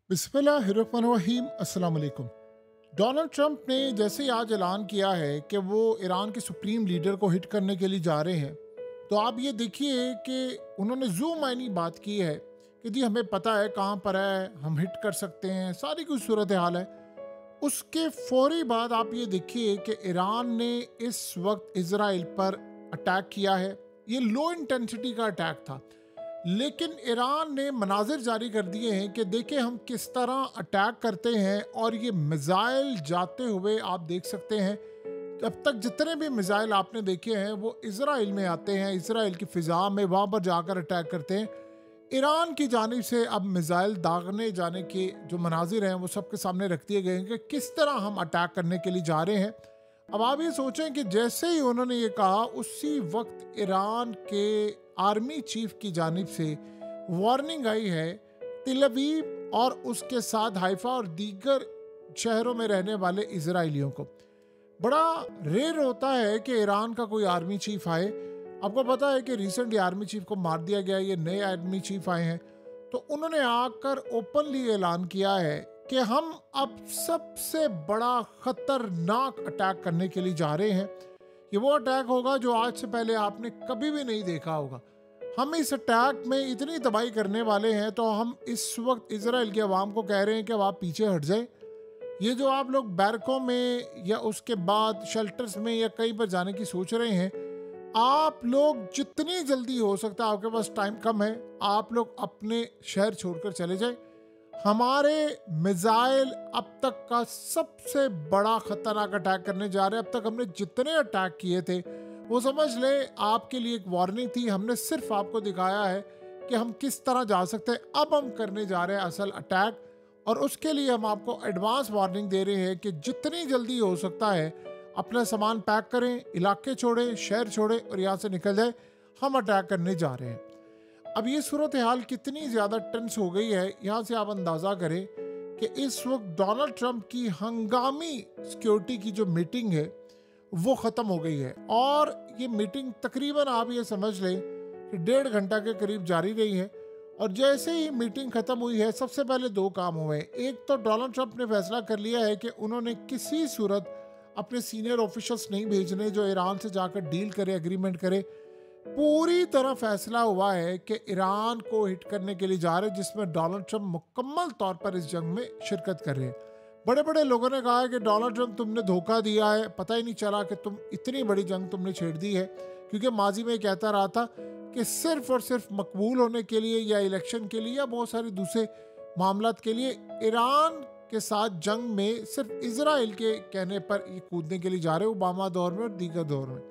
बिस्मिल्लाहिर्रहमानिर्रहीम अस्सलाम वालेकुम। डोनाल्ड ट्रंप ने जैसे ही आज ऐलान किया है कि वो ईरान के सुप्रीम लीडर को हिट करने के लिए जा रहे हैं, तो आप ये देखिए कि उन्होंने जूम आईनी बात की है कि जी हमें पता है कहाँ पर है, हम हिट कर सकते हैं, सारी कुछ सूरत हाल है। उसके फौरी बाद आप ये देखिए कि ईरान ने इस वक्त इसराइल पर अटैक किया है। ये लो इंटेंसिटी का अटैक था, लेकिन ईरान ने मनाजिर जारी कर दिए हैं कि देखें हम किस तरह अटैक करते हैं। और ये मिज़ाइल जाते हुए आप देख सकते हैं, अब तक जितने भी मिज़ाइल आपने देखे हैं वो इसराइल में आते हैं, इसराइल की फ़िज़ा में वहाँ पर जाकर अटैक करते हैं। ईरान की जानिब से अब मिज़ाइल दागने जाने के जो मनाजिर हैं वो सबके सामने रख दिए गए हैं कि किस तरह हम अटैक करने के लिए जा रहे हैं। अब आप ये सोचें कि जैसे ही उन्होंने ये कहा, उसी वक्त ईरान के आर्मी चीफ की जानिब से वार्निंग आई है तिल अवीव और उसके साथ हाइफा और दीगर शहरों में रहने वाले इजराइलियों को। बड़ा रेयर होता है कि ईरान का कोई आर्मी चीफ आए। आपको पता है कि रिसेंटली आर्मी चीफ को मार दिया गया, ये नए आर्मी चीफ आए हैं, तो उन्होंने आकर ओपनली ऐलान किया है कि हम अब सबसे बड़ा खतरनाक अटैक करने के लिए जा रहे हैं। ये वो अटैक होगा जो आज से पहले आपने कभी भी नहीं देखा होगा। हम इस अटैक में इतनी तबाही करने वाले हैं, तो हम इस वक्त इसराइल की आवाम को कह रहे हैं कि अब आप पीछे हट जाए। ये जो आप लोग बैरकों में या उसके बाद शेल्टर्स में या कहीं पर जाने की सोच रहे हैं, आप लोग जितनी जल्दी हो सकता है, आपके पास टाइम कम है, आप लोग अपने शहर छोड़कर चले जाए। हमारे मिसाइल अब तक का सबसे बड़ा खतरनाक अटैक करने जा रहे हैं। अब तक हमने जितने अटैक किए थे वो समझ ले आपके लिए एक वार्निंग थी। हमने सिर्फ आपको दिखाया है कि हम किस तरह जा सकते हैं। अब हम करने जा रहे हैं असल अटैक, और उसके लिए हम आपको एडवांस वार्निंग दे रहे हैं कि जितनी जल्दी हो सकता है अपना सामान पैक करें, इलाके छोड़ें, शहर छोड़ें और यहाँ से निकल जाए। हम अटैक करने जा रहे हैं। अब ये सूरत हाल कितनी ज़्यादा टेंस हो गई है, यहाँ से आप अंदाज़ा करें कि इस वक्त डोनाल्ड ट्रंप की हंगामी सिक्योरिटी की जो मीटिंग है वो ख़त्म हो गई है। और ये मीटिंग तकरीबन आप ये समझ लें कि 1.5 घंटा के करीब जारी रही है। और जैसे ही मीटिंग ख़त्म हुई है, सबसे पहले दो काम हुए। एक तो डोनाल्ड ट्रंप ने फैसला कर लिया है कि उन्होंने किसी सूरत अपने सीनियर ऑफिशल्स नहीं भेजने जो ईरान से जाकर डील करे, एग्रीमेंट करे। पूरी तरह फैसला हुआ है कि ईरान को हिट करने के लिए जा रहे हैं, जिसमें डोनाल्ड ट्रंप मुकम्मल तौर पर इस जंग में शिरकत कर रहे हैं। बड़े बड़े लोगों ने कहा है कि डोनाल्ड ट्रंप तुमने धोखा दिया है, पता ही नहीं चला कि तुम इतनी बड़ी जंग तुमने छेड़ दी है। क्योंकि माजी में कहता रहा था कि सिर्फ और सिर्फ मकबूल होने के लिए या इलेक्शन के लिए या बहुत सारे दूसरे मामलात के लिए ईरान के साथ जंग में सिर्फ इसराइल के कहने पर ये कूदने के लिए जा रहे हैं, ओबामा दौर में और दीगर दौर में।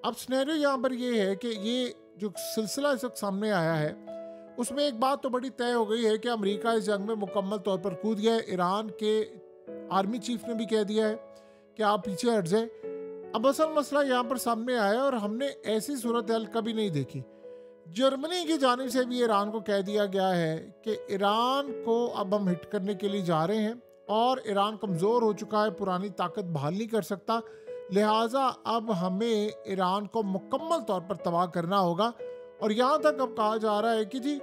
अब स्नैरियो यहाँ पर ये है कि ये जो सिलसिला इस वक्त सामने आया है, उसमें एक बात तो बड़ी तय हो गई है कि अमेरिका इस जंग में मुकम्मल तौर पर कूद गया है। ईरान के आर्मी चीफ ने भी कह दिया है कि आप पीछे हट जाए। अब असल मसला यहाँ पर सामने आया है और हमने ऐसी सूरत हाल कभी नहीं देखी। जर्मनी की जानिब से भी ईरान को कह दिया गया है कि ईरान को अब हम हिट करने के लिए जा रहे हैं और ईरान कमज़ोर हो चुका है, पुरानी ताकत बहाल नहीं कर सकता, लिहाजा अब हमें ईरान को मुकम्मल तौर पर तबाह करना होगा। और यहाँ तक अब कहा जा रहा है कि जी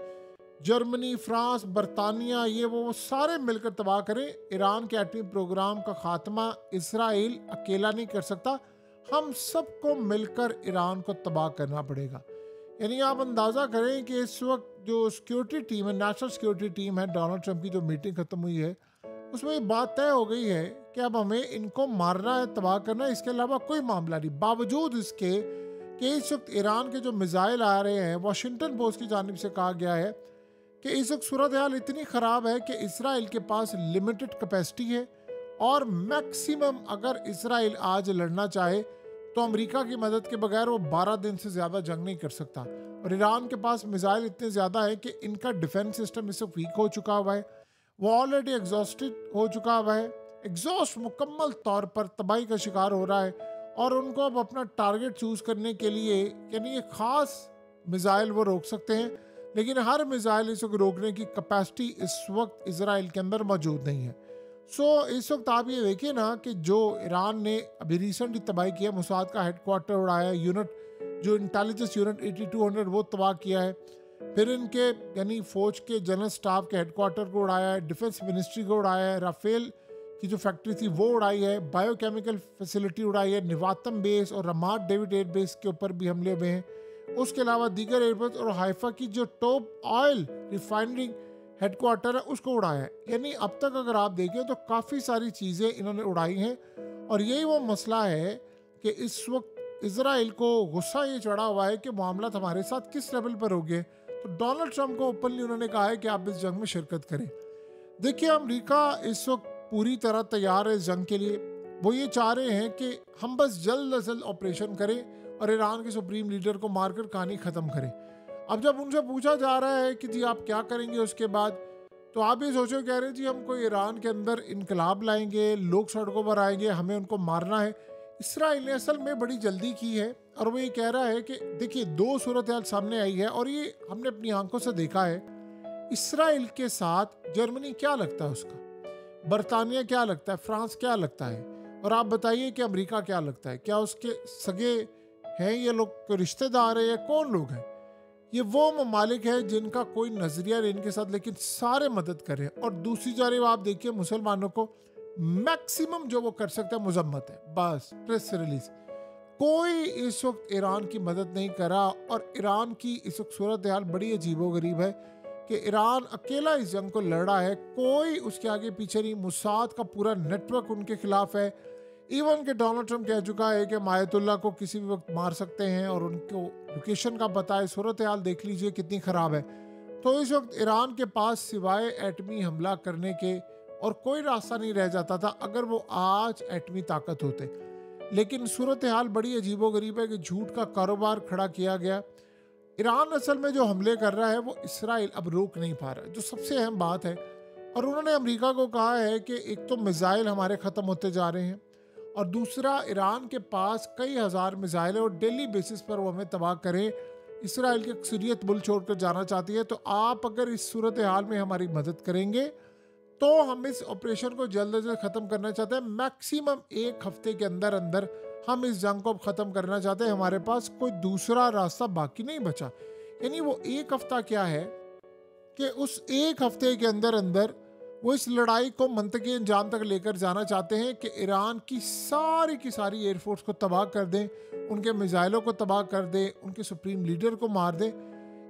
जर्मनी, फ्रांस, बरतानिया, ये वो सारे मिलकर तबाह करें। ईरान के एटमी प्रोग्राम का खात्मा इसराइल अकेला नहीं कर सकता, हम सबको मिलकर ईरान को तबाह करना पड़ेगा। यानी आप अंदाज़ा करें कि इस वक्त जो सिक्योरिटी टीम है, नेशनल सिक्योरिटी टीम है, डोनाल्ड ट्रंप की जो मीटिंग खत्म हुई है उसमें ये बात तय हो गई है कि अब हमें इनको मारना है, तबाह करना है, इसके अलावा कोई मामला नहीं। बावजूद इसके कि इस वक्त ईरान के जो मिसाइल आ रहे हैं, वाशिंगटन पोस्ट की जानिब से कहा गया है कि इस वक्त सूरत हाल इतनी ख़राब है कि इसराइल के पास लिमिटेड कैपेसिटी है और मैक्सिमम अगर इसराइल आज लड़ना चाहे तो अमेरिका की मदद के बगैर वो 12 दिन से ज़्यादा जंग नहीं कर सकता। और ईरान के पास मिसाइल इतने ज़्यादा है कि इनका डिफेंस सिस्टम इस वक्त वीक हो चुका हुआ है, वो ऑलरेडी एग्जॉस्टेड हो चुका हुआ है, एग्जॉस्ट मुकम्मल तौर पर तबाही का शिकार हो रहा है। और उनको अब अपना टारगेट चूज़ करने के लिए यानी ये ख़ास मिसाइल वो रोक सकते हैं, लेकिन हर मिसाइल इस वक्त रोकने की कैपेसिटी इस वक्त इसराइल के अंदर मौजूद नहीं है। इस वक्त आप ये देखिए ना कि जो ईरान ने अभी रिसेंटली तबाही किया, मुसाद का हेडक्वार्टर उड़ाया, यूनिट जो इंटेलिजेंस यूनिट 8200 वो तबाह किया है। फिर इनके यानी फौज के जनरल स्टाफ के हेडक्वार्टर को उड़ाया है, डिफेंस मिनिस्ट्री को उड़ाया है, राफेल की जो फैक्ट्री थी वो उड़ाई है, बायोकेमिकल फैसिलिटी उड़ाई है, निवातम बेस और रमात डेविड एयर बेस के ऊपर भी हमले हुए हैं। उसके अलावा दीगर एयरबेस और हाइफा की जो टॉप ऑयल रिफाइनरी हेडक्वार्टर है उसको उड़ाया है। यानी अब तक अगर आप देखें तो काफ़ी सारी चीज़ें इन्होंने उड़ाई हैं। और यही वो मसला है कि इस वक्त इजराइल को गुस्सा ये चढ़ा हुआ है कि मामला हमारे साथ किस लेवल पर हो गए। तो डोनाल्ड ट्रंप को ओपनली उन्होंने कहा है कि आप इस जंग में शिरकत करें। देखिए, अमेरिका इस वक्त पूरी तरह तैयार है इस जंग के लिए। वो ये चाह रहे हैं कि हम बस जल्द अज जल्द ऑपरेशन करें और ईरान के सुप्रीम लीडर को मारकर कहानी ख़त्म करें। अब जब उनसे पूछा जा रहा है कि जी आप क्या करेंगे उसके बाद, तो आप ये सोचो, कह रहे हैं जी हम कोई ईरान के अंदर इनकलाब लाएंगे, लोग सड़कों पर आएंगे, हमें उनको मारना है। इसराइल ने असल में बड़ी जल्दी की है और वो ये कह रहा है कि देखिए दो सूरत हाल सामने आई है और ये हमने अपनी आंखों से देखा है। इसराइल के साथ जर्मनी क्या लगता है उसका, बरतानिया क्या लगता है, फ्रांस क्या लगता है, और आप बताइए कि अमेरिका क्या लगता है। क्या उसके सगे हैं ये लोग, कोई रिश्तेदार है या कौन लोग हैं? ये वो ममालिक है जिनका कोई नजरिया नहीं इनके साथ, लेकिन सारे मदद करें। और दूसरी जानब आप देखिए मुसलमानों को मैक्सिमम जो वो कर सकता है मुजम्मत है, बस प्रेस रिलीज। कोई इस वक्त ईरान की मदद नहीं करा। और ईरान की इस वक्त सूरत हाल बड़ी अजीबोगरीब है कि ईरान अकेला इस जंग को लड़ रहा है, कोई उसके आगे पीछे नहीं। मुसाद का पूरा नेटवर्क उनके खिलाफ है। इवन के डोनाल्ड ट्रंप कह चुका है कि मायतुल्लाह को किसी भी वक्त मार सकते हैं और उनको लोकेशन का पता है। सूरत हाल देख लीजिए कितनी ख़राब है। तो इस वक्त ईरान के पास सिवाय एटमी हमला करने के और कोई रास्ता नहीं रह जाता था अगर वो आज एटमी ताकत होते। लेकिन सूरत हाल बड़ी अजीबोगरीब है कि झूठ का कारोबार खड़ा किया गया। ईरान असल में जो हमले कर रहा है वो इसराइल अब रोक नहीं पा रहा है, जो सबसे अहम बात है। और उन्होंने अमेरिका को कहा है कि एक तो मिसाइल हमारे ख़त्म होते जा रहे हैं और दूसरा ईरान के पास कई हज़ार मिसाइल है और डेली बेसिस पर वो हमें तबाह करें। इसराइल की अक्सरियत मुल्क छोड़कर जाना चाहती है। तो आप अगर इस सूरत हाल में हमारी मदद करेंगे तो हम इस ऑपरेशन को जल्द से जल्द ख़त्म करना चाहते हैं। मैक्सिमम एक हफ्ते के अंदर अंदर हम इस जंग को ख़त्म करना चाहते हैं। हमारे पास कोई दूसरा रास्ता बाकी नहीं बचा। यानी वो एक हफ्ता क्या है कि उस एक हफ्ते के अंदर अंदर वो इस लड़ाई को मंतकी अंजाम तक लेकर जाना चाहते हैं कि ईरान की सारी एयरफोर्स को तबाह कर दें, उनके मिसाइलों को तबाह कर दें, उनके सुप्रीम लीडर को मार दें।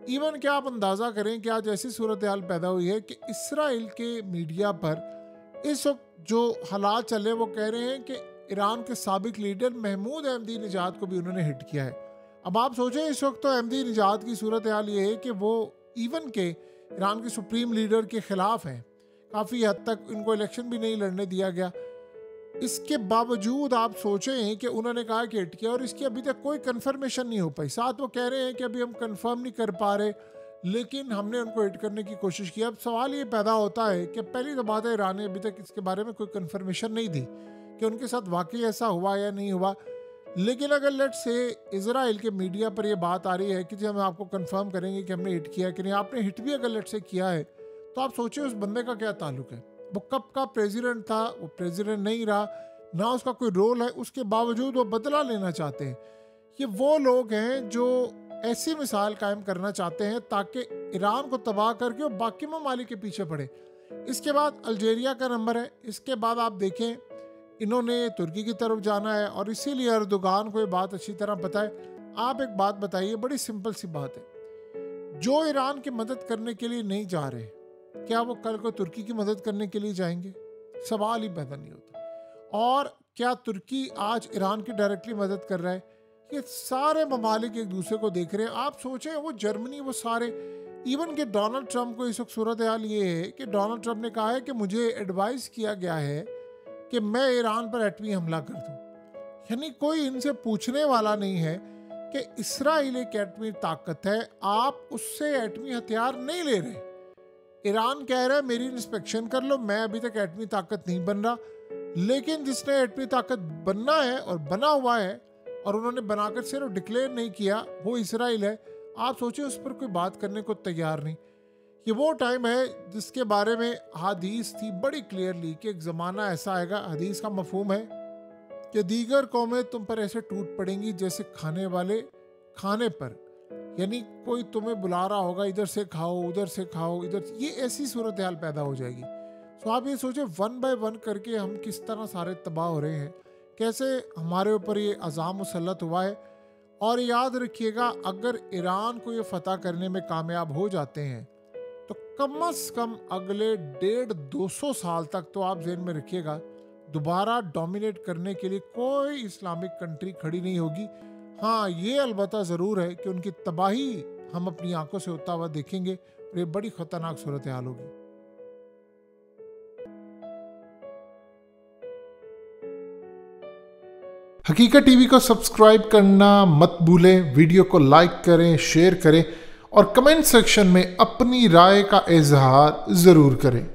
इवन क्या आप अंदाज़ा करें कि आज ऐसी सूरत हाल पैदा हुई है कि इसराइल के मीडिया पर इस वक्त जो हालात चले वो कह रहे हैं कि ईरान के साबिक लीडर महमूद अहमदी निजाद को भी उन्होंने हिट किया है। अब आप सोचें, इस वक्त तो अहमदी निजाद की सूरत हाल ये है कि वो इवन के ईरान के सुप्रीम लीडर के खिलाफ हैं। काफ़ी हद तक इनको इलेक्शन भी नहीं लड़ने दिया गया। इसके बावजूद आप सोचें कि उन्होंने कहा कि हिट किया और इसकी अभी तक कोई कंफर्मेशन नहीं हो पाई। साथ वो कह रहे हैं कि अभी हम कंफर्म नहीं कर पा रहे, लेकिन हमने उनको हिट करने की कोशिश की। अब सवाल ये पैदा होता है कि पहली तो बात है, ईरान ने अभी तक इसके बारे में कोई कंफर्मेशन नहीं दी कि उनके साथ वाकई ऐसा हुआ या नहीं हुआ। लेकिन अगर लेट से इजराइल के मीडिया पर यह बात आ रही है कि जी हम आपको कंफर्म करेंगे कि हमने हिट किया कि नहीं, आपने हिट भी अगर लेट से किया है तो आप सोचिए उस बंदे का क्या ताल्लुक है। वो कब का प्रेसिडेंट था, वो प्रेसिडेंट नहीं रहा, ना उसका कोई रोल है, उसके बावजूद वो बदला लेना चाहते हैं। ये वो लोग हैं जो ऐसी मिसाल कायम करना चाहते हैं ताकि ईरान को तबाह करके वो बाकी ममालिक के पीछे पड़े। इसके बाद अल्जीरिया का नंबर है। इसके बाद आप देखें इन्होंने तुर्की की तरफ जाना है और इसीलिए अर्दोगान को ये बात अच्छी तरह पता है। आप एक बात बताइए, बड़ी सिंपल सी बात है, जो ईरान की मदद करने के लिए नहीं जा रहे, क्या वो कल को तुर्की की मदद करने के लिए जाएंगे? सवाल ही पैदा नहीं होता। और क्या तुर्की आज ईरान की डायरेक्टली मदद कर रहा है? ये सारे ममालिक एक दूसरे को देख रहे हैं। आप सोचें, वो जर्मनी, वो सारे, इवन के डोनाल्ड ट्रंप को इस वक्त सूरत हाल ये है कि डोनाल्ड ट्रंप ने कहा है कि मुझे एडवाइस किया गया है कि मैं ईरान पर एटमी हमला कर दूं। यानी कोई इनसे पूछने वाला नहीं है कि इसराइल एक एटमी ताकत है, आप उससे एटमी हथियार नहीं ले रहे। ईरान कह रहा है मेरी इंस्पेक्शन कर लो, मैं अभी तक एटमी ताकत नहीं बन रहा। लेकिन जिसने एटमी ताकत बनना है और बना हुआ है और उन्होंने बनाकर सिर्फ डिक्लेयर नहीं किया, वो इसराइल है। आप सोचिए, उस पर कोई बात करने को तैयार नहीं। ये वो टाइम है जिसके बारे में हदीस थी बड़ी क्लियरली कि एक ज़माना ऐसा आएगा, हदीस का मफहूम है कि दीगर कौमें तुम पर ऐसे टूट पड़ेंगी जैसे खाने वाले खाने पर। यानी कोई तुम्हें बुला रहा होगा, इधर से खाओ, उधर से खाओ, इधर, ये ऐसी सूरत हाल पैदा हो जाएगी। तो आप ये सोचो, वन बाय वन करके हम किस तरह सारे तबाह हो रहे हैं, कैसे हमारे ऊपर ये अज़ाम मुसल्लत हुआ है। और याद रखिएगा, अगर ईरान को ये फतह करने में कामयाब हो जाते हैं तो कम से कम अगले 150-200 साल तक तो आप ज़हन में रखिएगा, दोबारा डोमिनेट करने के लिए कोई इस्लामिक कंट्री खड़ी नहीं होगी। हाँ, ये अलबत्ता ज़रूर है कि उनकी तबाही हम अपनी आंखों से होता हुआ देखेंगे और ये बड़ी ख़तरनाक सूरत हाल होगी। हकीकत टीवी को सब्सक्राइब करना मत भूलें, वीडियो को लाइक करें, शेयर करें और कमेंट सेक्शन में अपनी राय का इजहार ज़रूर करें।